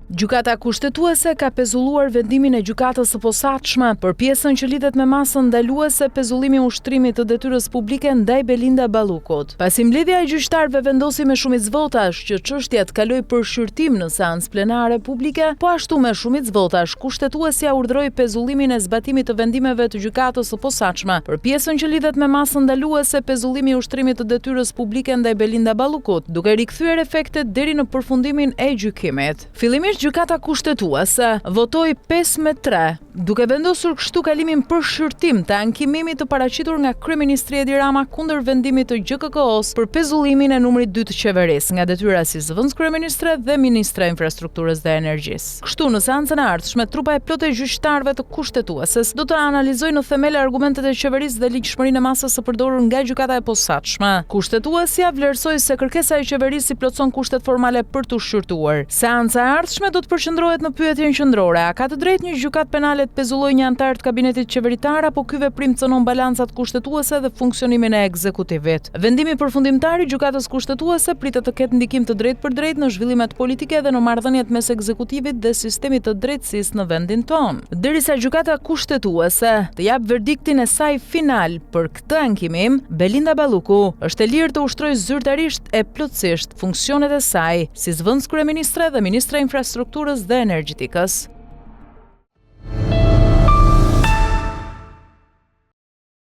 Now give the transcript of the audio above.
Gjykata kushtetuese ka pezulluar vendimin e gjykatës së posaçme për pjesën që lidhet me masën ndaluese pezullimi ushtrimit të detyrës publike ndaj Belinda Ballukut. Pasi mbledhja e gjyqtarëve vendosi me shumicë votash që çështja të kalojë për shqyrtim në seancë plenare publike, po ashtu me shumicë votash kushtetuesja urdhëroi pezullimin e zbatimit të vendimeve të gjykatës së posaçme për pjesën që lidhet me masën ndaluese pezullimi i ushtrimit të detyrës publike ndaj Belinda Ballukut, duke rikthyer efektet deri në përfundimin e gjykimit. Fillimisht gjykata kushtetuese votoi 5-3, duke vendosur kështu kalimin për shqyrtim të ankimimit të paraqitur nga kryeministri Edi Rama kundër vendimit të GKK-s për pezullimin e numrit 2 të qeverisë nga detyra si zëvendës kryeministre dhe ministra e infrastrukturës dhe energjisë. Kështu në seancën e ardhshme trupa e plotë e gjyqtarëve të kushtetueses do të analizojë në themel argumentet e qeverisë dhe ligjshmërinë e masës së përdorur nga gjykata e posaçme. Kushtetuesja vlerësoi se kërkesa e qeverisë i plotson kushtet formale për të shqyrtuar. Seanca e ardhshme do të përqendrohet në pyetjen qendrore: a ka të drejtë një gjykatë penale të pezullojë një antar të kabinetit qeveritar apo ky veprim cënon balancat kushtetuese dhe funksionimin e ekzekutivit? Vendimi përfundimtar i gjykatës kushtetuese pritet të ketë ndikim të drejtë për drejtë në zhvillimet politike dhe në marrëdhëniet mes ekzekutivit dhe sistemit të drejtësisë në vendin tonë. Derisa gjykata kushtetuese të jap verdiktin e saj final për këtë ankimim, Belinda Balluku është e lirë të ushtrojë zyrtarisht e plotësisht funksionet e saj si zëvendës kryeministre dhe ministra e infrastrukturës dhe energjetikës.